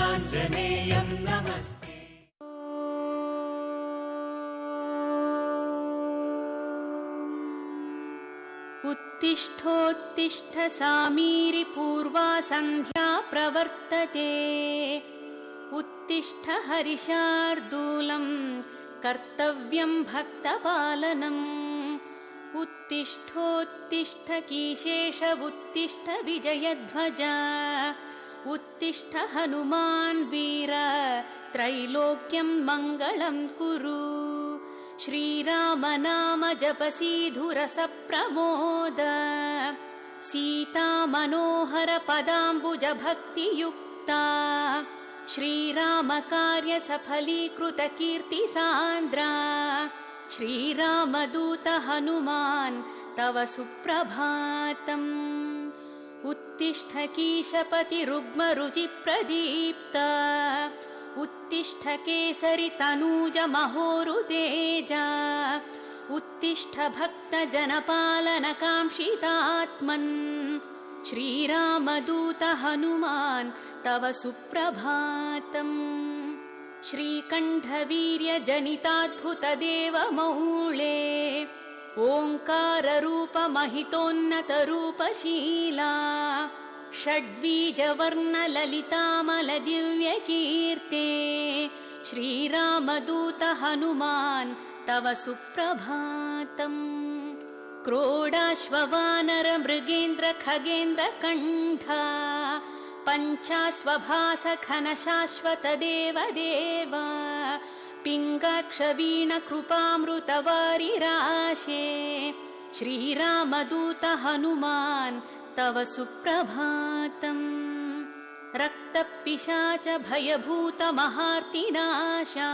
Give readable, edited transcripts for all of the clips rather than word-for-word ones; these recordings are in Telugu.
नमामिताञ्जनेयं नमस्ते। उत्तिष्ठोत्तिष्ठ सामीरि पूर्वा सन्ध्या प्रवर्तते। उत्तिष्ठ हरिशार्दूलं कर्तव्यं भक्तपालनम्। उत्तिष्ठोत्तिष्ठ कीशेष उत्तिष्ठ विजयध्वज। उत्तिष्ठ हनुमान् वीर त्रैलोक्यं मङ्गलं कुरु। श्रीराम नाम जपसीधुरस प्रमोद। सीता मनोहर पदाम्बुज भक्तियुक्ता। श्रीराम कार्य सफलीकृत कीर्ति सान्द्रा। श्रीरामदूत हनुमान् तव सुप्रभातम्। उत्तिष्ठ कीशपति रुग्म रुचि प्रदीप्त। उत्तिष्ठ केसरि तनूज महोरुतेज। उत्तिष्ठ भक्त जनपालन काङ्क्षितात्मन्। श्रीरामदूत हनुमान् तव सुप्रभातम्। श्रीकण्ठवीर्य जनिताद्भुत देवमौळे। ओङ्कार रूप महितोन्नत रूपशीला। षड्वीजवर्ण ललितामल दिव्य कीर्ते। श्रीरामदूत हनुमान् तव सुप्रभातम्। क्रोडाश्ववानर मृगेन्द्र खगेन्द्र कण्ठा। पञ्चाश्वभास घन शाश्वत देव देव। पिङ्गाक्ष वीण कृपामृत वारिराशे। श्रीरामदूत हनुमान् तव सुप्रभातम्। रक्तपिशाच भयभूत महार्तिनाशा।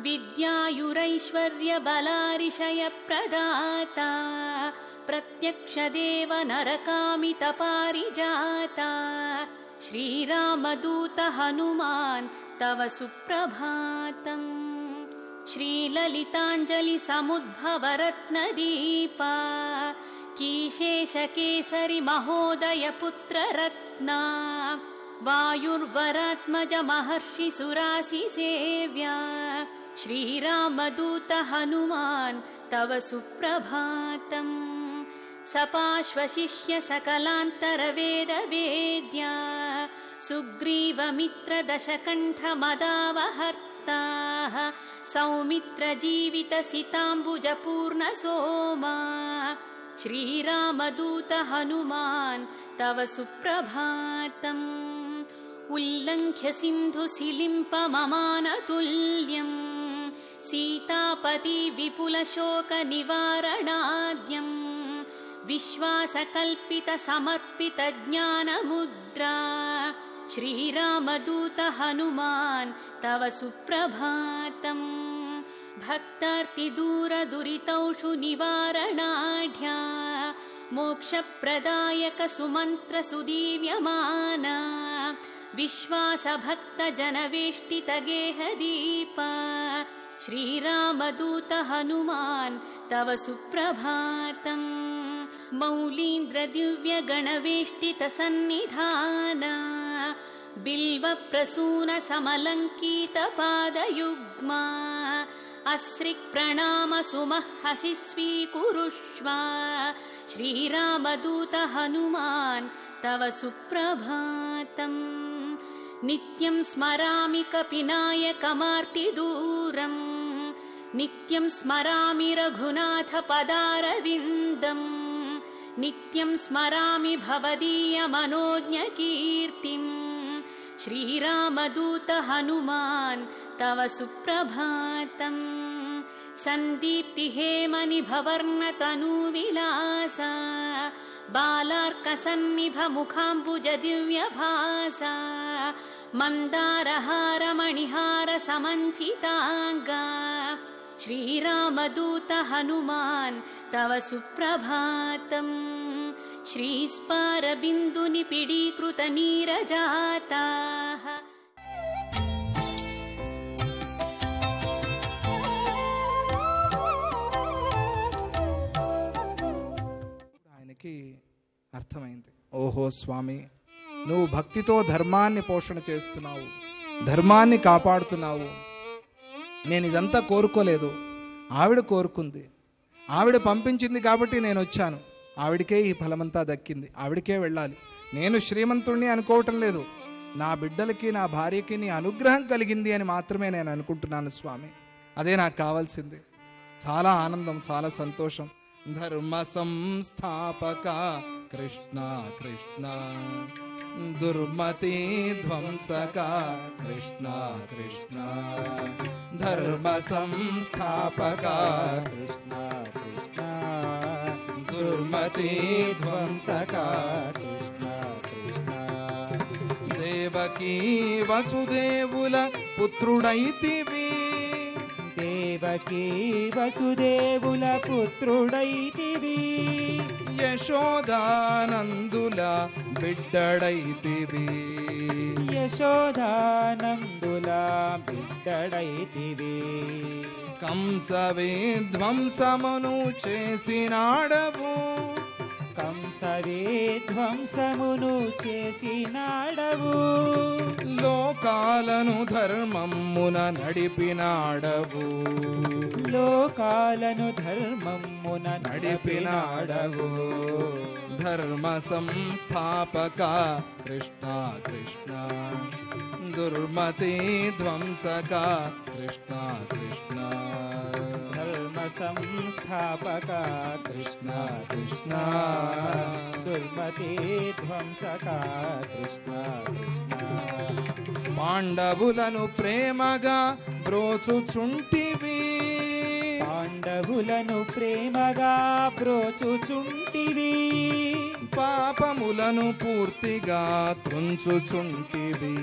विद्यायुरैश्वर्य बलारिशय प्रदाता। प्रत्यक्ष देव नरकामित पारिजाता। श्रीरामदूत हनुमान् तव सुप्रभातम्। श्रीललिताञ्जलि समुद्भव रत्नदीपा। कीशेष केसरि महोदय पुत्र रत्ना। वायुर्वरात्मज महर्षि सुरासि सेव्या। श्रीरामदूत हनुमान् तव सुप्रभातम्। सपाश्वशिष्य सकलान्तर वेद वेद्या। सुग्रीवमित्र दशकण्ठ मदावहर्ता। सौमित्र जीवित सिताम्बुज पूर्ण सोमा। श्रीरामदूत हनुमान् तव सुप्रभातम्। उल्लङ्घ्य सिन्धु सिलिम्प ममानतुल्यम्। सीतापति विपुल शोक निवारणाद्यम्। विश्वासकल्पित समर्पित ज्ञानमुद्रा। श्रीरामदूत हनुमान् तव सुप्रभातम्। भक्तार्ति दूर दुरितौषु निवारणाढ्या। मोक्षप्रदायक सुमन्त्र सुदीव्यमाना। विश्वास भक्त जनवेष्टित गेहदीपा। श्रीरामदूत हनुमान् तव सुप्रभातम्। मौलीन्द्र दिव्य गणवेष्टित सन्निधाना। बिल्व प्रसून समलङ्कित पादयुग्मा। अस्रिक् प्रणाम सुमहसि स्वीकुरुष्व। श्रीरामदूत हनुमान् तव सुप्रभातम्। नित्यं स्मरामि कपिनायकमार्तिदूरम्। नित्यं स्मरामि रघुनाथ पदारविन्दम्। नित्यं स्मरामि भवदीय मनोज्ञ कीर्तिम्। श्रीरामदूत हनुमान् तव सुप्रभातम्। सन्दीप्ति हेमनि भवर्ण तनूविलासा। बालार्कसन्निभ मुखाम्बुज दिव्य भासा। मन्दारहार मणिहार समञ्चिताङ्गा। श्रीरामदूत हनुमान् तव सुप्रभातम्। श्रीस्पार बिन्दुनि पिडीकृत नीरजाताः। ఆయనకి అర్థమైంది, ఓహో స్వామి నువ్వు భక్తితో ధర్మాన్ని పోషణ చేస్తున్నావు, ధర్మాన్ని కాపాడుతున్నావు. నేను ఇదంతా కోరుకోలేదు, ఆవిడ కోరుకుంది, ఆవిడ పంపించింది కాబట్టి నేను వచ్చాను. ఆవిడకే ఈ ఫలమంతా దక్కింది, ఆవిడకే వెళ్ళాలి. నేను శ్రీమంతుణ్ణి అనుకోవటం లేదు, నా బిడ్డలకి నా భార్యకి నీ అనుగ్రహం కలిగింది అని మాత్రమే నేను అనుకుంటున్నాను స్వామి. అదే నాకు కావాల్సింది. చాలా ఆనందం, చాలా సంతోషం. ధర్మ సంస్థాపక కృష్ణ కృష్ణ, దుర్మతి ధ్వంసక కృష్ణ కృష్ణ, ధర్మ సంస్థాపక కృష్ణ కృష్ణ, దుర్మతి ధ్వంసక కృష్ణ కృష్ణ. దేవకీ వసుదేవుల పుత్రుడైతివి, దేవకీ వసుదేవుల పుత్రుడైతివి, యశోదానందుల బిడ్డడైతివి, యశోదానందుల బిడ్డడైతివి. కంస విధ్వంసమును చేసినాడవు, కంస విధ్వంసమును చేసినాడవు, లోకాలను ధర్మమున నడిపినాడవు, లోకాలను ధర్మమున నడిపినాడవు. ధర్మ సంస్థాపక కృష్ణ కృష్ణ, దుర్మతి ధ్వంసక కృష్ణ కృష్ణ, ధర్మ సంస్థాపక కృష్ణ కృష్ణ, దుర్మతి ధ్వంసక కృష్ణ కృష్ణ. పాండవులను ప్రేమగా బ్రోచుచుంటివి, పాండవులను ప్రేమగా బ్రోచుచుంటివి, పాపములను పూర్తిగా త్రుంచుచుంటివి,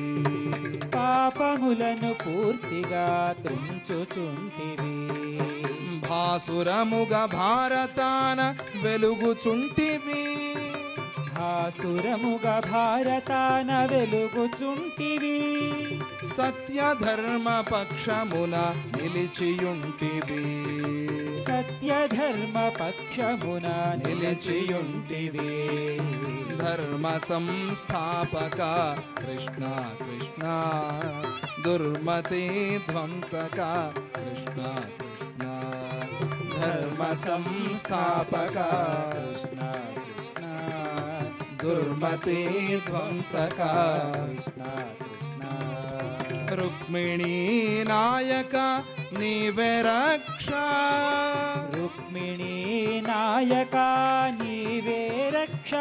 పాపములను పూర్తిగా త్రుంచుచుంటివి. భాసురముగ భారతాన వెలుగుచుంటివి, భాసురముగ భారతాన వెలుగుచుంటివి, సత్యధర్మ పక్షమున నిలిచియుంటివి, సత్యధర్మ పక్షమున నిలిచియుంటివి. ధర్మ సంస్థాపక కృష్ణ కృష్ణ, దుర్మతి ధ్వంసక కృష్ణ కృష్ణ, ధర్మ సంస్థాపక కృష్ణ కృష్ణ, దుర్మతి ధ్వంసక కృష్ణ కృష్ణ. రుక్మిణీ నాయక నీవే రక్ష, రుక్మిణీ నాయక నీవే రక్ష,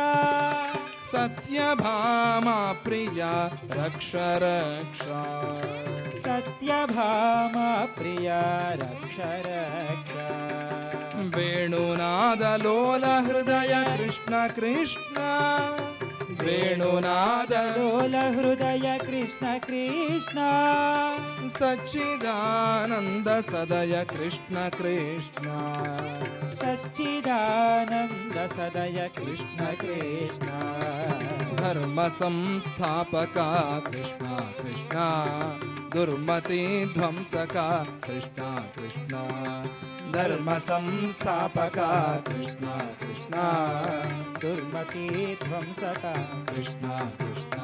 సత్యభామా ప్రియ రక్ష రక్ష, సత్యభామ ప్రియ రక్ష రక్ష. వేణునాదలోల హృదయ కృష్ణ కృష్ణ, వేణునాదలోల లోల హృదయ కృష్ణ కృష్ణ, సచ్చిదానంద సదయ కృష్ణ కృష్ణ, సచ్చిదానంద సదయ కృష్ణ కృష్ణ. ధర్మ సంస్థాపక కృష్ణ కృష్ణ, దుర్మతి ధ్వంసక కృష్ణ కృష్ణ, ధర్మ సంస్థాపక కృష్ణ కృష్ణ, దుర్మతి ధ్వంసక కృష్ణ కృష్ణ,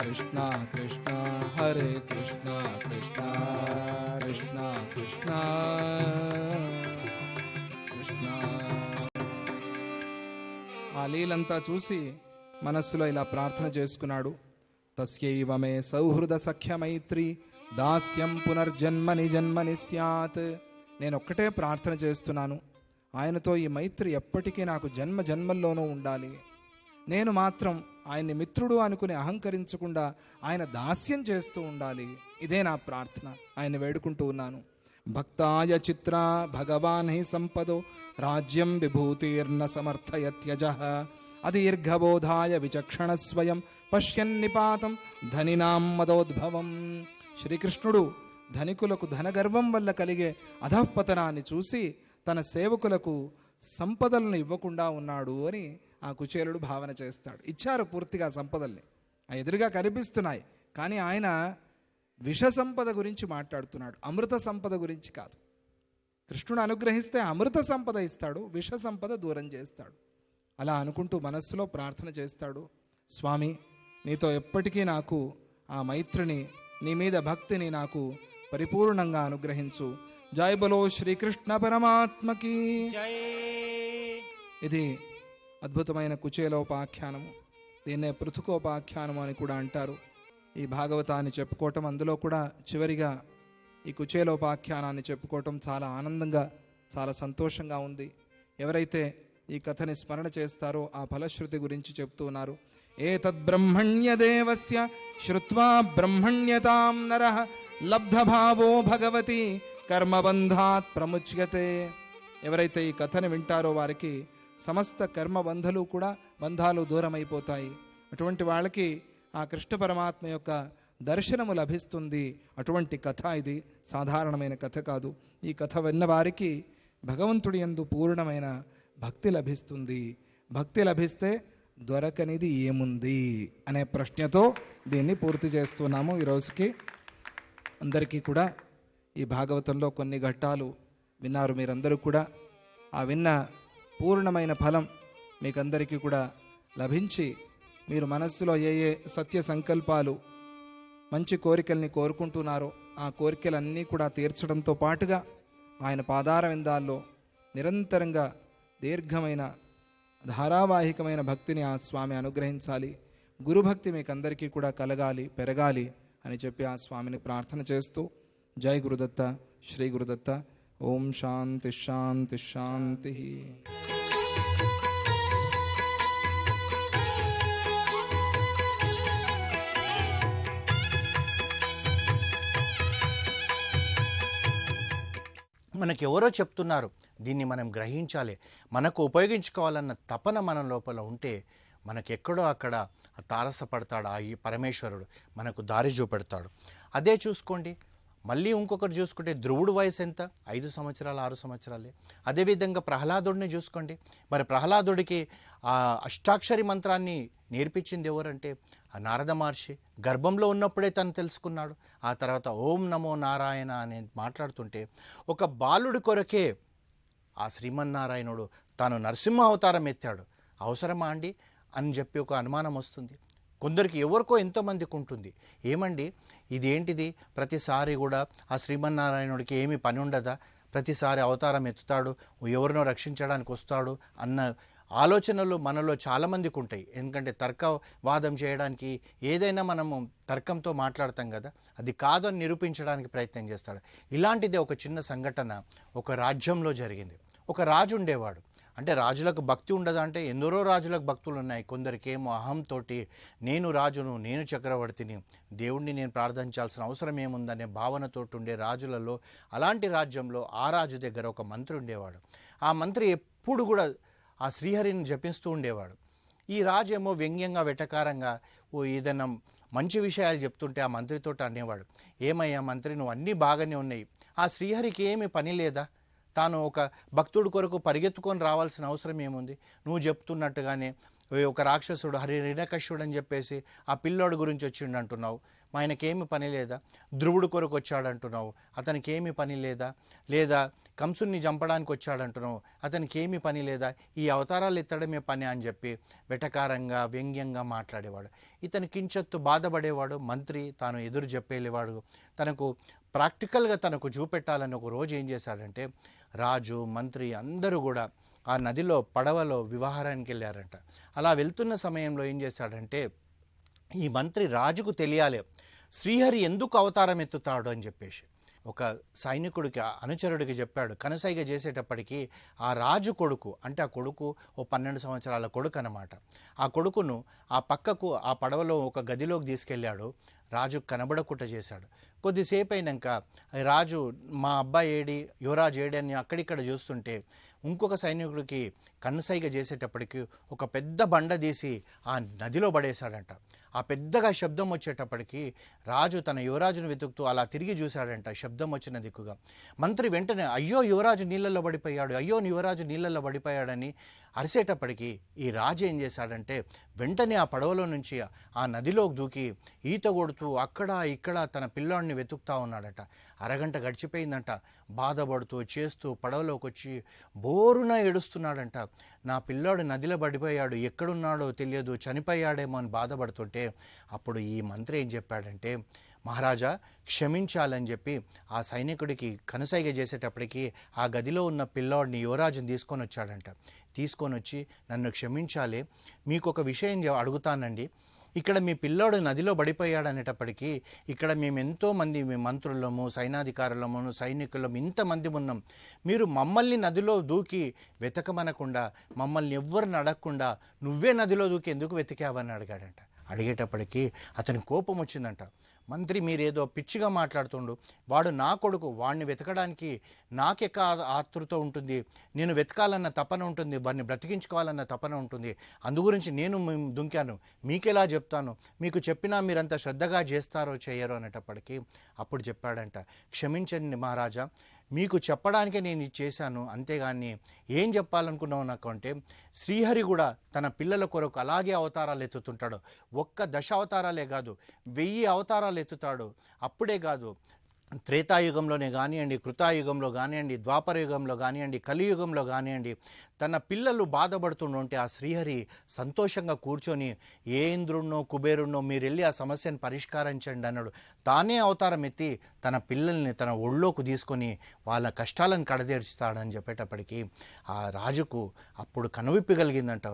కృష్ణ కృష్ణ, హరే కృష్ణ కృష్ణ కృష్ణ కృష్ణ కృష్ణ. ఆ లీలంతా చూసి మనస్సులో ఇలా ప్రార్థన చేసుకున్నాడు. తస్యైవ మే సౌహృద సఖ్య మైత్రి దాస్యం పునర్జన్మని జన్మని స్యాత్. నేను ఒక్కటే ప్రార్థన చేస్తున్నాను, ఆయనతో ఈ మైత్రి ఎప్పటికీ నాకు జన్మ జన్మల్లోనూ ఉండాలి. నేను మాత్రం ఆయన్ని మిత్రుడు అనుకుని అహంకరించకుండా ఆయన దాస్యం చేస్తూ ఉండాలి. ఇదే నా ప్రార్థన. ఆయన వేడుకుంటూ ఉన్నాను. భక్తాయ చిత్ర భగవాన్ హి సంపదో రాజ్యం విభూతిర్న సమర్థయత్యజః అదీర్ఘబోధాయ విచక్షణ స్వయం పశ్యన్నిపాతం ధనినాం మదోద్భవం. శ్రీకృష్ణుడు ధనికులకు ధనగర్వం వల్ల కలిగే అధఃపతనాన్ని చూసి తన సేవకులకు సంపదలను ఇవ్వకుండా ఉన్నాడు అని ఆ కుచేలుడు భావన చేస్తాడు. ఇచ్చారు పూర్తిగా సంపదల్ని, ఆ ఎదురుగా కనిపిస్తున్నాయి, కానీ ఆయన విష సంపద గురించి మాట్లాడుతున్నాడు, అమృత సంపద గురించి కాదు. కృష్ణుడు అనుగ్రహిస్తే అమృత సంపద ఇస్తాడు, విష సంపద దూరం చేస్తాడు. అలా అనుకుంటూ మనస్సులో ప్రార్థన చేస్తాడు. స్వామి, నీతో ఎప్పటికీ నాకు ఆ మైత్రిని, నీ మీద భక్తిని నాకు పరిపూర్ణంగా అనుగ్రహించు. జై బలో శ్రీకృష్ణ పరమాత్మకి. జై. ఇది అద్భుతమైన కుచేలోపాఖ్యానము. దీన్నే పృథుకోపాఖ్యానము అని కూడా అంటారు. ఈ భాగవతాన్ని చెప్పుకోవటం, అందులో కూడా చివరిగా ఈ కుచేలోపాఖ్యానాన్ని చెప్పుకోవటం చాలా ఆనందంగా, చాలా సంతోషంగా ఉంది. ఎవరైతే ఈ కథని స్మరణ చేస్తారో ఆ ఫలశ్రుతి గురించి చెప్తున్నారు. ఏతద్బ్రహ్మణ్య దేవస్య శ్రుత్వా బ్రహ్మణ్యతాం నరః లబ్ధభావో భగవతి కర్మబంధాత్ ప్రముచ్యతే. ఎవరైతే ఈ కథని వింటారో వారికి సమస్త బంధాలు దూరమైపోతాయి. అటువంటి వాళ్ళకి ఆ కృష్ణ పరమాత్మ యొక్క దర్శనము లభిస్తుంది. అటువంటి కథ ఇది, సాధారణమైన కథ కాదు. ఈ కథ విన్న వారికి భగవంతుడి యందు పూర్ణమైన భక్తి లభిస్తుంది. భక్తి లభిస్తే దొరకనిది ఏముంది అనే ప్రశ్నతో దీన్ని పూర్తి చేస్తున్నాము ఈరోజుకి. అందరికీ కూడా ఈ భాగవతంలో కొన్ని ఘట్టాలు విన్నారు మీరందరూ కూడా. ఆ విన్న పూర్ణమైన ఫలం మీకందరికీ కూడా లభించి, మీరు మనస్సులో ఏ ఏ సత్య సంకల్పాలు, మంచి కోరికల్ని కోరుకుంటున్నారో ఆ కోరికలన్నీ కూడా తీర్చడంతో పాటుగా ఆయన పాదార విందాల్లో నిరంతరంగా దీర్ఘమైన ధారావాహికమైన భక్తిని ఆ స్వామి అనుగ్రహించాలి. గురుభక్తి మీకందరికీ కూడా కలగాలి, పెరగాలి అని చెప్పి ఆ స్వామిని ప్రార్థన చేస్తూ, జై గురుదత్త, శ్రీ గురుదత్త. ఓం శాంతి శాంతి శాంతి. మనకెవరో చెప్తున్నారు, దీన్ని మనం గ్రహించాలి, మనకు ఉపయోగించుకోవాలన్న తపన మన లోపల ఉంటే మనకెక్కడో అక్కడ తారసపడతాడు ఆ ఈ పరమేశ్వరుడు, మనకు దారి చూపెడతాడు. అదే చూసుకోండి, మళ్ళీ ఇంకొకరు చూసుకుంటే ధ్రువుడు వయసు ఎంత? 5 సంవత్సరాలు 6 సంవత్సరాలే. అదేవిధంగా ప్రహ్లాదుడిని చూసుకోండి. మరి ప్రహ్లాదుడికి ఆ అష్టాక్షరి మంత్రాన్ని నేర్పించింది ఎవరంటే ఆ నారద మహర్షి. గర్భంలో ఉన్నప్పుడే తను తెలుసుకున్నాడు. ఆ తర్వాత ఓం నమో నారాయణ అని మాట్లాడుతుంటే ఒక బాలుడి కొరకే ఆ శ్రీమన్నారాయణుడు తాను నరసింహ అవతారం ఎత్తాడు. అవసరమా అండి అని చెప్పి ఒక అనుమానం వస్తుంది. కొందరికి ఎవరికో ఎంతోమందికి ఉంటుంది, ఏమండి ఇదేంటిది, ప్రతిసారి కూడా ఆ శ్రీమన్నారాయణుడికి ఏమీ పని ఉండదా, ప్రతిసారి అవతారం ఎత్తుతాడు, ఎవరినో రక్షించడానికి వస్తాడు అన్న ఆలోచనలు మనలో చాలామందికి ఉంటాయి. ఎందుకంటే తర్కవాదం చేయడానికి ఏదైనా మనము తర్కంతో మాట్లాడతాం కదా, అది కాదని నిరూపించడానికి ప్రయత్నం చేస్తాడు. ఇలాంటిదే ఒక చిన్న సంఘటన ఒక రాజ్యంలో జరిగింది. ఒక రాజు ఉండేవాడు. అంటే రాజులకు భక్తి ఉండదా అంటే ఎందరో రాజులకు భక్తులు ఉన్నాయి. కొందరికేమో అహంతోటి నేను రాజును, నేను చక్రవర్తిని, దేవుణ్ణి నేను ప్రార్థించాల్సిన అవసరం ఏముందనే భావనతో ఉండే రాజులలో, అలాంటి రాజ్యంలో ఆ రాజు దగ్గర ఒక మంత్రి ఉండేవాడు. ఆ మంత్రి ఎప్పుడు కూడా ఆ శ్రీహరిని జపిస్తూ ఉండేవాడు. ఈ రాజు ఏమో వ్యంగ్యంగా వెటకారంగా ఏదైనా మంచి విషయాలు చెప్తుంటే ఆ మంత్రితో అనేవాడు, ఏమయ్యా మంత్రి, నువ్వు అన్నీ బాగానే ఉన్నాయి, ఆ శ్రీహరికి ఏమి పని లేదా, తాను ఒక భక్తుడి కొరకు పరిగెత్తుకొని రావాల్సిన అవసరం ఏముంది, నువ్వు చెప్తున్నట్టుగానే ఒక రాక్షసుడు హిరణ్యకశిపుడు అని చెప్పేసి ఆ పిల్లోడు గురించి వచ్చిండు అంటున్నావు, మా ఆయనకేమి పని లేదా, ధ్రువుడు కొరకు వచ్చాడంటున్నావు, అతనికి ఏమి పని లేదా, లేదా కంసుని చంపడానికి వచ్చాడంటున్నావు, అతనికి ఏమి పని లేదా, ఈ అవతారాలు ఎత్తడమే పని అని చెప్పి వెటకారంగా వ్యంగ్యంగా మాట్లాడేవాడు. ఇతను కించెత్తు బాధపడేవాడు. మంత్రి తాను ఎదురు చెప్పేవాడు. తనకు ప్రాక్టికల్గా తనకు చూపెట్టాలని ఒక రోజు ఏం చేశాడంటే, రాజు మంత్రి అందరూ కూడా ఆ నదిలో పడవలో వివాహానికి వెళ్ళారంట. అలా వెళ్తున్న సమయంలో ఏం చేశాడంటే, ఈ మంత్రి రాజుకు తెలియాలి శ్రీహరి ఎందుకు అవతారం ఎత్తుతాడు అని చెప్పేసి ఒక సైనికుడికి, అనుచరుడికి చెప్పాడు. కనసైగ చేసేటప్పటికీ ఆ రాజు కొడుకు, అంటే ఆ కొడుకు ఓ 12 సంవత్సరాల కొడుకు అన్నమాట, ఆ కొడుకును ఆ పక్కకు ఆ పడవలో ఒక గదిలోకి తీసుకెళ్ళాడు. రాజు కనబడకుండా చేశాడు. కొద్దిసేపు అయినాక రాజు మా అబ్బాయి ఏడి, యువరాజు ఏడి అని అక్కడిక్కడ చూస్తుంటే ఇంకొక సైనికుడికి కన్నుసైగ చేసేటప్పటికి ఒక పెద్ద బండ తీసి ఆ నదిలో పడేశాడంట. ఆ పెద్దగా శబ్దం వచ్చేటప్పటికి రాజు తన యువరాజును వెతుకుతూ అలా తిరిగి చూశాడంట శబ్దం వచ్చిన దిక్కుగా. మంత్రి వెంటనే అయ్యో యువరాజు నీళ్ళల్లో పడిపోయాడు, అయ్యో యువరాజు నీళ్ళల్లో పడిపోయాడని అరిసేటప్పటికి ఈ రాజు ఏం చేశాడంటే వెంటనే ఆ పడవలో నుంచి ఆ నదిలోకి దూకి ఈత కొడుతూ అక్కడ ఇక్కడ తన పిల్లాడిని వెతుకుతా ఉన్నాడట. అరగంట గడిచిపోయిందంట. బాధపడుతూ చేస్తూ పడవలోకి వచ్చి బోరున ఏడుస్తున్నాడంట. నా పిల్లాడు నదిలో పడిపోయాడు, ఎక్కడున్నాడో తెలియదు, చనిపోయాడేమో అని బాధపడుతుంటే అప్పుడు ఈ మంత్రి ఏం చెప్పాడంటే, మహారాజా క్షమించాలని చెప్పి ఆ సైనికుడికి కనుసైగ చేసేటప్పటికి ఆ గదిలో ఉన్న పిల్లోడిని యువరాజుని తీసుకొని వచ్చాడంట. తీసుకొని వచ్చి, నన్ను క్షమించాలి, మీకు ఒక విషయం అడుగుతానండి. ఇక్కడ మీ పిల్లోడు నదిలో పడిపోయాడు అనేటప్పటికీ ఇక్కడ మేము ఎంతోమంది మంత్రులము, సైనాధికారులము, సైనికులము ఇంతమంది ఉన్నాం. మీరు మమ్మల్ని నదిలో దూకి వెతకమనకుండా, మమ్మల్ని ఎవ్వరిని అడగకుండా నువ్వే నదిలో దూకి ఎందుకు వెతికావని అడిగాడంట. అడిగేటప్పటికీ అతని కోపం వచ్చిందంట. మంత్రి మీరేదో పిచ్చిగా మాట్లాడుతుండు, వాడు నా కొడుకు, వాడిని వెతకడానికి నాకెక్క ఆతృత ఉంటుంది, నేను వెతకాలన్న తపన ఉంటుంది, వాడిని బ్రతికించుకోవాలన్న తపన ఉంటుంది, అందుగురించి నేను దుంకాను, మీకెలా చెప్తాను, మీకు చెప్పినా మీరంత శ్రద్ధగా చేస్తారో చేయరో అనేటప్పటికీ అప్పుడు చెప్పాడంట, క్షమించండి మహారాజా, మీకు చెప్పడానికే నేను ఇది చేశాను, అంతేగాని ఏం చెప్పాలనుకున్నావు నాకు అంటే, శ్రీహరి కూడా తన పిల్లల కొరకు అలాగే అవతారాలు ఎత్తుతుంటాడు. ఒక్క 10 అవతారాలే కాదు, 1000 అవతారాలు ఎత్తుతాడు. అప్పుడే కాదు, త్రేతాయుగంలోనే కానివ్వండి, కృతాయుగంలో కానివ్వండి, ద్వాపర యుగంలో కానివ్వండి, కలియుగంలో కానివ్వండి, తన పిల్లలు బాధపడుతుంటే ఆ శ్రీహరి సంతోషంగా కూర్చొని, ఏ ఇంద్రుణ్ణో కుబేరుణ్ణో మీరు వెళ్ళి ఆ సమస్యను పరిష్కరించండి అన్నాడు. తానే అవతారం ఎత్తి తన పిల్లల్ని తన ఒళ్ళోకి తీసుకొని వాళ్ళ కష్టాలను కడతీర్చుతాడని చెప్పేటప్పటికీ ఆ రాజుకు అప్పుడు కనువిప్పి కలిగిందంట.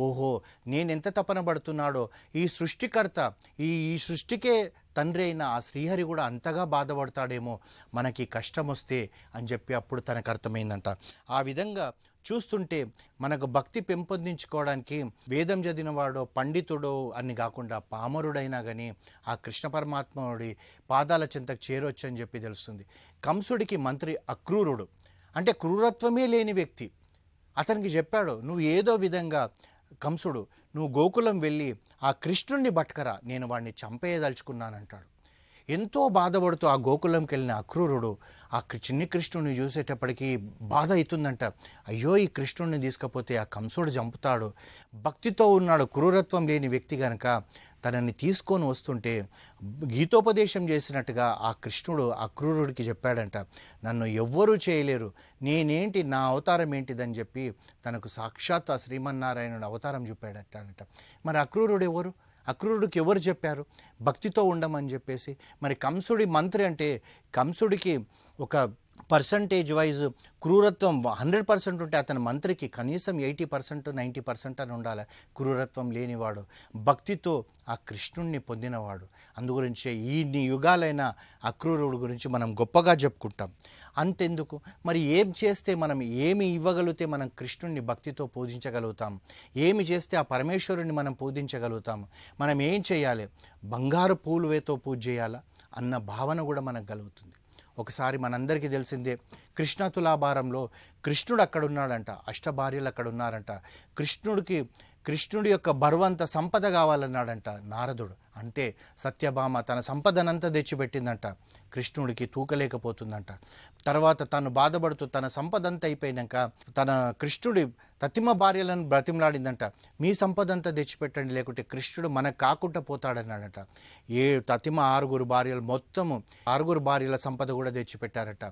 ఓహో, నేనెంత తపన పడుతున్నాడో, ఈ సృష్టికర్త, ఈ సృష్టికే తండ్రి అయిన ఆ శ్రీహరి కూడా అంతగా బాధపడతాడేమో మనకి కష్టం వస్తే అని చెప్పి అప్పుడు తనకు అర్థమైందంట. ఆ విధంగా చూస్తుంటే మనకు భక్తి పెంపొందించుకోవడానికి వేదం చదివినవాడో పండితుడో అని కాకుండా పామరుడైనా కానీ ఆ కృష్ణ పరమాత్ముడి పాదాల చెంతకు చేరొచ్చు అని చెప్పి తెలుస్తుంది. కంసుడికి మంత్రి అక్రూరుడు, అంటే క్రూరత్వమే లేని వ్యక్తి. అతనికి చెప్పాడు, నువ్వు ఏదో విధంగా కంసుడు, నువ్వు గోకులం వెళ్ళి ఆ కృష్ణుణ్ణి పట్టుకరా, నేను వాడిని చంపేయదలుచుకున్నానంటాడు. ఎంతో బాధపడుతూ ఆ గోకులంకి వెళ్ళిన అక్రూరుడు ఆ చిన్ని కృష్ణుడిని చూసేటప్పటికీ బాధ అవుతుందంట. అయ్యో, ఈ కృష్ణుడిని తీసుకపోతే ఆ కంసుడు చంపుతాడు. భక్తితో ఉన్నాడు, క్రూరత్వం లేని వ్యక్తి కనుక తనని తీసుకొని వస్తుంటే గీతోపదేశం చేసినట్టుగా ఆ కృష్ణుడు అక్రూరుడికి చెప్పాడంట, నన్ను ఎవ్వరూ చేయలేరు, నేనేంటి, నా అవతారం ఏంటిదని చెప్పి తనకు సాక్షాత్ ఆ శ్రీమన్నారాయణుడు అవతారం చూపాడట. మరి అక్రూరుడు ఎవరు? అక్రూరుడికి ఎవరు చెప్పారు భక్తితో ఉండమని చెప్పేసి? మరి కంసుడి మంత్రి అంటే కంసుడికి ఒక పర్సంటేజ్ వైజ్ క్రూరత్వం 100% ఉంటే అతని మంత్రికి కనీసం 80% 90% అని ఉండాలి. క్రూరత్వం లేనివాడు, భక్తితో ఆ కృష్ణుణ్ణి పొందినవాడు. అందుగురించే ఈ యుగాలైన అక్రూరుడి గురించి మనం గొప్పగా చెప్పుకుంటాం. అంతెందుకు, మరి ఏం చేస్తే మనం, ఏమి ఇవ్వగలిగితే మనం కృష్ణుణ్ణి భక్తితో పూజించగలుగుతాం, ఏమి చేస్తే ఆ పరమేశ్వరుని మనం పూజించగలుగుతాం, మనం ఏం చేయాలి, బంగారు పూలువేతో పూజ చేయాలా అన్న భావన కూడా మనకు కలుగుతుంది. ఒకసారి మనందరికీ తెలిసిందే, కృష్ణ తులాభారంలో కృష్ణుడు అక్కడ ఉన్నాడంట, అష్టభార్యలు అక్కడ ఉన్నారంట. కృష్ణుడి యొక్క బరువంత సంపద కావాలన్నాడంట నారదుడు. అంటే సత్యభామ తన సంపదనంతా తెచ్చిపెట్టిందంట, కృష్ణుడికి తూకలేకపోతుందంట. తర్వాత తను బాధపడుతూ తన సంపదంతా అయిపోయినాక తన కృష్ణుడి తతిమ భార్యలను బ్రతిమలాడిందంట, మీ సంపదంతా తెచ్చిపెట్టండి, లేకుంటే కృష్ణుడు మనకు కాకుండా పోతాడన్నాడట. తతిమ 6 భార్యలు, మొత్తము 6 భార్యల సంపద కూడా తెచ్చిపెట్టారట.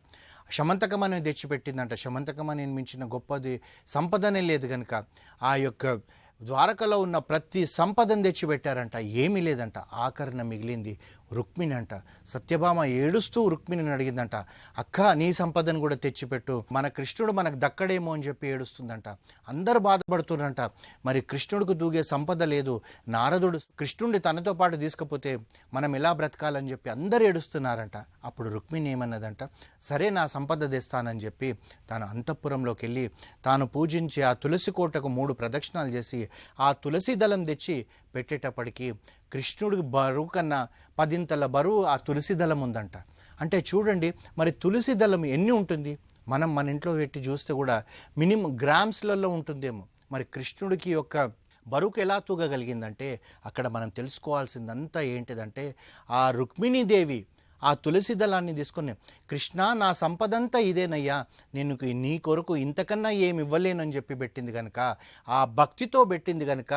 శమంతకం అనేది తెచ్చిపెట్టిందంట. శమంతకం అనేది మించిన గొప్పది సంపదనే లేదు కనుక ఆ యొక్క ద్వారకలో ఉన్న ప్రతి సంపదను తెచ్చిపెట్టారంట. ఏమీ లేదంట. ఆఖరణ మిగిలింది రుక్మిణి అంట. సత్యభామ ఏడుస్తూ రుక్మిణిని అడిగిందంట, అక్క నీ సంపదను కూడా తెచ్చిపెట్టు, మన కృష్ణుడు మనకు దక్కడేమో అని చెప్పి ఏడుస్తుందంట. అందరూ బాధపడుతున్నారంట, మరి కృష్ణుడికి దూగే సంపద లేదు, నారదుడు కృష్ణుడిని తనతో పాటు తీసుకపోతే మనం ఎలా బ్రతకాలని చెప్పి అందరూ ఏడుస్తున్నారంట. అప్పుడు రుక్మిణి ఏమన్నదంట, సరే నా సంపద తెస్తానని చెప్పి తాను అంతఃపురంలోకి వెళ్ళి తాను పూజించి ఆ తులసి కోటకు 3 ప్రదక్షిణాలు చేసి ఆ తులసి దళం తెచ్చి పెట్టేటప్పటికి కృష్ణుడికి బరువు కన్నా 10 బరువు ఆ తులసి దళం ఉందంట. అంటే చూడండి, మరి తులసి దళం ఎన్ని ఉంటుంది, మనం మన ఇంట్లో పెట్టి చూస్తే కూడా మినిమం గ్రామ్స్లలో ఉంటుందేమో. మరి కృష్ణుడికి యొక్క బరువుకు ఎలా తూగగలిగిందంటే అక్కడ మనం తెలుసుకోవాల్సిందంతా ఏంటిదంటే ఆ రుక్మిణీదేవి ఆ తులసి దళాన్ని తీసుకొని, కృష్ణ నా సంపదంతా ఇదేనయ్యా, నేను నీ కొరకు ఇంతకన్నా ఏమి ఇవ్వలేనని చెప్పి పెట్టింది కనుక, ఆ భక్తితో పెట్టింది కనుక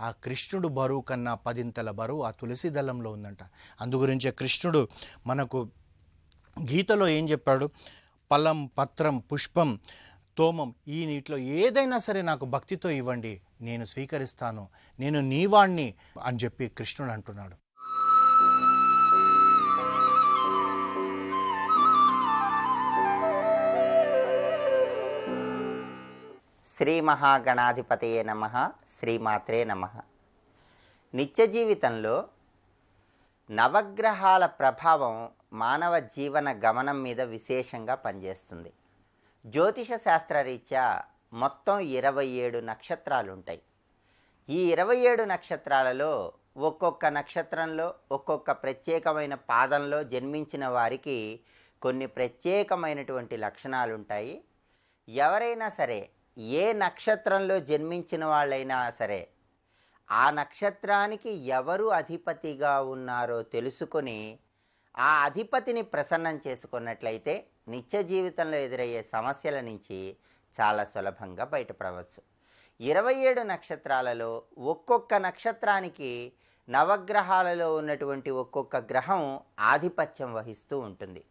ఆ కృష్ణుడు బరువు కన్నా 10 బరువు ఆ తులసి దళంలో ఉందంట. అందుగురించే కృష్ణుడు మనకు గీతలో ఏం చెప్పాడు, ఫలం పత్రం పుష్పం తోమం ఈ నీటిలో ఏదైనా సరే నాకు భక్తితో ఇవ్వండి, నేను స్వీకరిస్తాను, నేను నీవాణ్ణి అని చెప్పి కృష్ణుడు అంటున్నాడు. శ్రీ మహాగణాధిపతయే నమః. శ్రీమాత్రే నమః. నిత్య జీవితంలో నవగ్రహాల ప్రభావం మానవ జీవన గమనం మీద విశేషంగా పనిచేస్తుంది. జ్యోతిష శాస్త్రరీత్యా మొత్తం 27 నక్షత్రాలు ఉంటాయి. ఈ 27 నక్షత్రాలలో ఒక్కొక్క నక్షత్రంలో ఒక్కొక్క ప్రత్యేకమైన పాదంలో జన్మించిన వారికి కొన్ని ప్రత్యేకమైనటువంటి లక్షణాలు ఉంటాయి. ఎవరైనా సరే ఏ నక్షత్రంలో జన్మించిన వాళ్ళైనా సరే ఆ నక్షత్రానికి ఎవరు అధిపతిగా ఉన్నారో తెలుసుకొని ఆ అధిపతిని ప్రసన్నం చేసుకున్నట్లయితే నిత్య జీవితంలో ఎదురయ్యే సమస్యల నుంచి చాలా సులభంగా బయటపడవచ్చు. 27 నక్షత్రాలలో ఒక్కొక్క నక్షత్రానికి నవగ్రహాలలో ఉన్నటువంటి ఒక్కొక్క గ్రహం ఆధిపత్యం వహిస్తూ ఉంటుంది.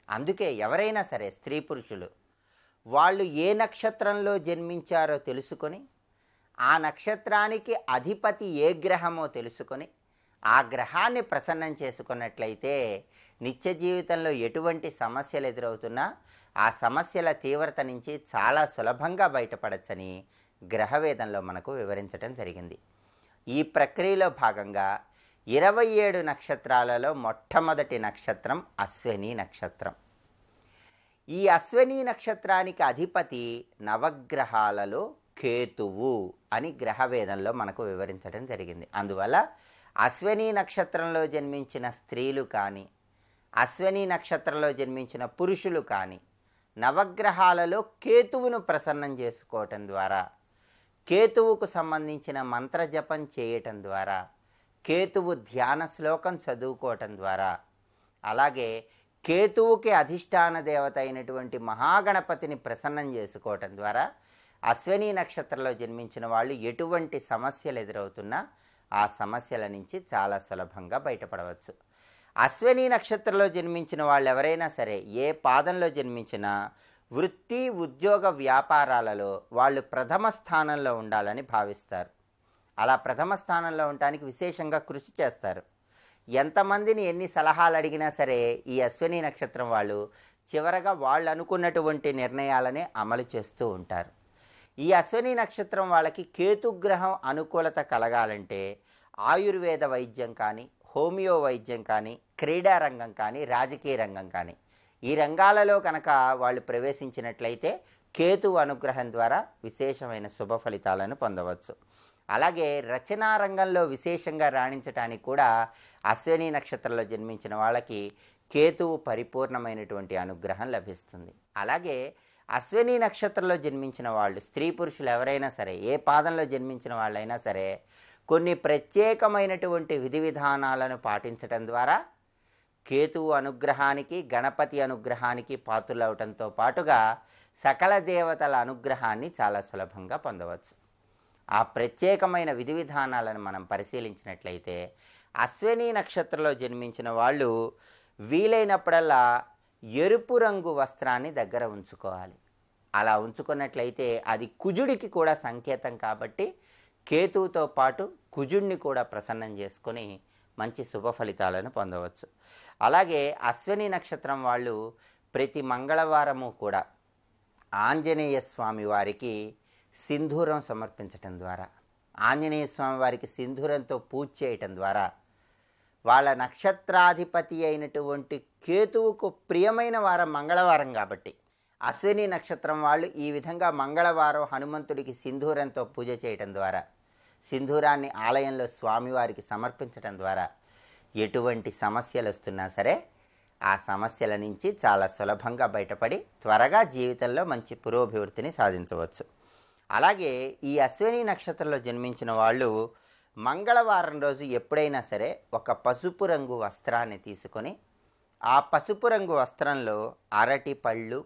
అందుకే ఎవరైనా సరే స్త్రీ పురుషులు వాళ్ళు ఏ నక్షత్రంలో జన్మించారో తెలుసుకొని ఆ నక్షత్రానికి అధిపతి ఏ గ్రహమో తెలుసుకొని ఆ గ్రహాన్ని ప్రసన్నం చేసుకున్నట్లయితే నిత్య జీవితంలో ఎటువంటి సమస్యలు ఎదురవుతున్నా ఆ సమస్యల తీవ్రత నుంచి చాలా సులభంగా బయటపడచ్చని గ్రహవేదంలో మనకు వివరించడం జరిగింది. ఈ ప్రక్రియలో భాగంగా 27 నక్షత్రాలలో మొట్టమొదటి నక్షత్రం అశ్విని నక్షత్రం. ఈ అశ్విని నక్షత్రానికి అధిపతి నవగ్రహాలలో కేతువు అని గ్రహవేదంలో మనకు వివరించడం జరిగింది. అందువల్ల అశ్విని నక్షత్రంలో జన్మించిన స్త్రీలు కానీ అశ్విని నక్షత్రంలో జన్మించిన పురుషులు కానీ నవగ్రహాలలో కేతువును ప్రసన్నం చేసుకోవటం ద్వారా, కేతువుకు సంబంధించిన మంత్రజపం చేయటం ద్వారా, కేతువు ధ్యాన శ్లోకం చదువుకోవటం ద్వారా, అలాగే కేతువుకి అధిష్టాన దేవత అయినటువంటి మహాగణపతిని ప్రసన్నం చేసుకోవటం ద్వారా అశ్విని నక్షత్రంలో జన్మించిన వాళ్ళు ఎటువంటి సమస్యలు ఎదురవుతున్నా ఆ సమస్యల నుంచి చాలా సులభంగా బయటపడవచ్చు. అశ్విని నక్షత్రంలో జన్మించిన వాళ్ళు ఎవరైనా సరే ఏ పాదంలో జన్మించినా వృత్తి ఉద్యోగ వ్యాపారాలలో వాళ్ళు ప్రథమ స్థానంలో ఉండాలని భావిస్తారు. అలా ప్రథమ స్థానంలో ఉండటానికి విశేషంగా కృషి చేస్తారు. ఎంతమందిని ఎన్ని సలహాలు అడిగినా సరే ఈ అశ్విని నక్షత్రం వాళ్ళు చివరగా వాళ్ళు అనుకున్నటువంటి నిర్ణయాలనే అమలు చేస్తూ ఉంటారు. ఈ అశ్విని నక్షత్రం వాళ్ళకి కేతుగ్రహం అనుకూలత కలగాలంటే ఆయుర్వేద వైద్యం కానీ, హోమియో వైద్యం కానీ, క్రీడా రంగం కానీ, రాజకీయ రంగం కానీ ఈ రంగాలలో కనుక వాళ్ళు ప్రవేశించినట్లయితే కేతు అనుగ్రహం ద్వారా విశేషమైన శుభ ఫలితాలను పొందవచ్చు. అలాగే రచనా రంగంలో విశేషంగా రాణించడానికి కూడా అశ్విని నక్షత్రంలో జన్మించిన వాళ్ళకి కేతువు పరిపూర్ణమైనటువంటి అనుగ్రహం లభిస్తుంది. అలాగే అశ్విని నక్షత్రంలో జన్మించిన వాళ్ళు స్త్రీ పురుషులు ఎవరైనా సరే ఏ పాదంలో జన్మించిన వాళ్ళైనా సరే కొన్ని ప్రత్యేకమైనటువంటి విధి విధానాలను పాటించటం ద్వారా కేతువు అనుగ్రహానికి, గణపతి అనుగ్రహానికి పాత్రులవటంతో పాటుగా సకల దేవతల అనుగ్రహాన్ని చాలా సులభంగా పొందవచ్చు. ఆ ప్రత్యేకమైన విధి విధానాలను మనం పరిశీలించినట్లయితే అశ్విని నక్షత్రంలో జన్మించిన వాళ్ళు వీలైనప్పుడల్లా ఎరుపు రంగు వస్త్రాన్ని దగ్గర ఉంచుకోవాలి. అలా ఉంచుకున్నట్లయితే అది కుజుడికి కూడా సంకేతం కాబట్టి కేతువుతో పాటు కుజుడిని కూడా ప్రసన్నం చేసుకొని మంచి శుభ ఫలితాలను పొందవచ్చు. అలాగే అశ్విని నక్షత్రం వాళ్ళు ప్రతి మంగళవారము కూడా ఆంజనేయ స్వామి వారికి సింధూరం సమర్పించటం ద్వారా, ఆంజనేయ స్వామి వారికి సింధూరంతో పూజ చేయటం ద్వారా వాళ్ళ నక్షత్రాధిపతి అయినటువంటి కేతువుకు ప్రియమైన వారం మంగళవారం కాబట్టి అశ్విని నక్షత్రం వాళ్ళు ఈ విధంగా మంగళవారం హనుమంతుడికి సింధూరంతో పూజ చేయటం ద్వారా, సింధూరాన్ని ఆలయంలో స్వామివారికి సమర్పించటం ద్వారా ఎటువంటి సమస్యలు వస్తున్నా సరే ఆ సమస్యల నుంచి చాలా సులభంగా బయటపడి త్వరగా జీవితంలో మంచి పురోభివృద్ధిని సాధించవచ్చు. అలాగే ఈ అశ్విని నక్షత్రంలో జన్మించిన వాళ్ళు మంగళవారం రోజు ఎప్పుడైనా సరే ఒక పసుపు రంగు వస్త్రాన్ని తీసుకొని ఆ పసుపు రంగు వస్త్రంలో అరటి పళ్ళు,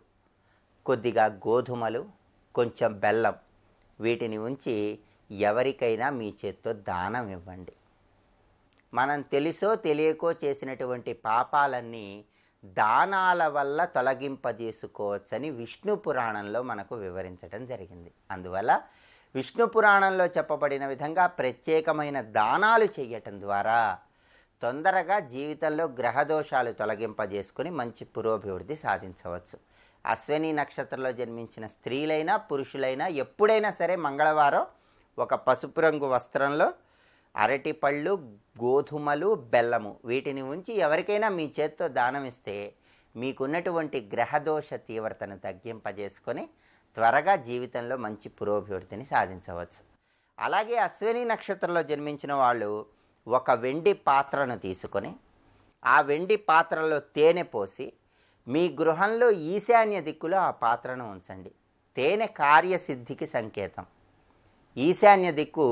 కొద్దిగా గోధుమలు, కొంచెం బెల్లం వీటిని ఉంచి ఎవరికైనా మీ చేత్తో దానం ఇవ్వండి. మనం తెలుసో తెలియకో చేసినటువంటి పాపాలన్నీ దానాల వల్ల తొలగింపజేసుకోవచ్చని విష్ణు పురాణంలో మనకు వివరించడం జరిగింది. అందువల్ల విష్ణు పురాణంలో చెప్పబడిన విధంగా ప్రత్యేకమైన దానాలు చేయటం ద్వారా తొందరగా జీవితంలో గ్రహదోషాలు తొలగింపజేసుకొని మంచి పురోభివృద్ధి సాధించవచ్చు. అశ్విని నక్షత్రంలో జన్మించిన స్త్రీలైనా పురుషులైనా ఎప్పుడైనా సరే మంగళవారం ఒక పసుపు రంగు వస్త్రంలో అరటిపళ్ళు, గోధుమలు, బెల్లము వీటిని ఉంచి ఎవరికైనా మీ చేత్తో దానం ఇస్తే మీకున్నటువంటి గ్రహదోష తీవ్రతను తగ్గింపజేసుకొని త్వరగా జీవితంలో మంచి పురోభివృద్ధిని సాధించవచ్చు. అలాగే అశ్విని నక్షత్రంలో జన్మించిన వాళ్ళు ఒక వెండి పాత్రను తీసుకొని ఆ వెండి పాత్రలో తేనె పోసి మీ గృహంలో ఈశాన్య దిక్కులో ఆ పాత్రను ఉంచండి. తేనె కార్యసిద్ధికి సంకేతం. ఈశాన్య దిక్కు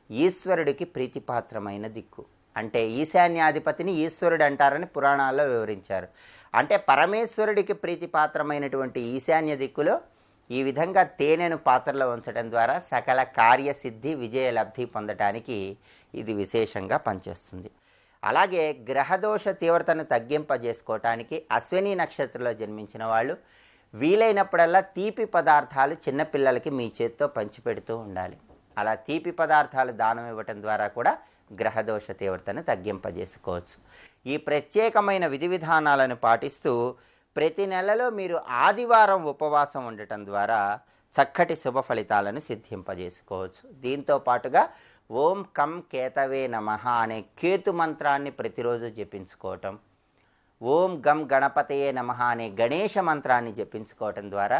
ఈశ్వరుడికి ప్రీతిపాత్రమైన దిక్కు. అంటే ఈశాన్యాధిపతిని ఈశ్వరుడు అంటారని పురాణాల్లో వివరించారు. అంటే పరమేశ్వరుడికి ప్రీతిపాత్రమైనటువంటి ఈశాన్య దిక్కులో ఈ విధంగా తేనెను పాత్రలో ఉంచడం ద్వారా సకల కార్యసిద్ధి, విజయలబ్ధి పొందటానికి ఇది విశేషంగా పనిచేస్తుంది. అలాగే గ్రహదోష తీవ్రతను తగ్గింపజేసుకోవటానికి అశ్విని నక్షత్రంలో జన్మించిన వాళ్ళు వీలైనప్పుడల్లా తీపి పదార్థాలు చిన్నపిల్లలకి మీ చేత్తో పంచిపెడుతూ ఉండాలి. అలా తీపి పదార్థాలు దానం ఇవ్వటం ద్వారా కూడా గ్రహదోష తీవ్రతను తగ్గింపజేసుకోవచ్చు. ఈ ప్రత్యేకమైన విధి విధానాలను పాటిస్తూ ప్రతి నెలలో మీరు ఆదివారం ఉపవాసం ఉండటం ద్వారా చక్కటి శుభ ఫలితాలను సిద్ధింపజేసుకోవచ్చు. దీంతో పాటుగా ఓం కం కేతవే నమః అనే కేతు మంత్రాన్ని ప్రతిరోజు జపించుకోవటం, ఓం గం గణపతయే నమః అనే గణేష మంత్రాన్ని జపించుకోవటం ద్వారా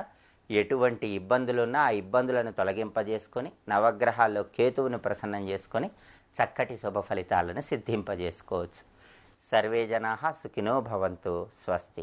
ఎటువంటి ఇబ్బందులున్నా ఆ ఇబ్బందులను తొలగింపజేసుకొని నవగ్రహాల్లో కేతువును ప్రసన్నం చేసుకొని చక్కటి శుభ ఫలితాలను సిద్ధింపజేసుకోవచ్చు. సర్వే జనాః సుఖినో భవంతు. స్వస్తి.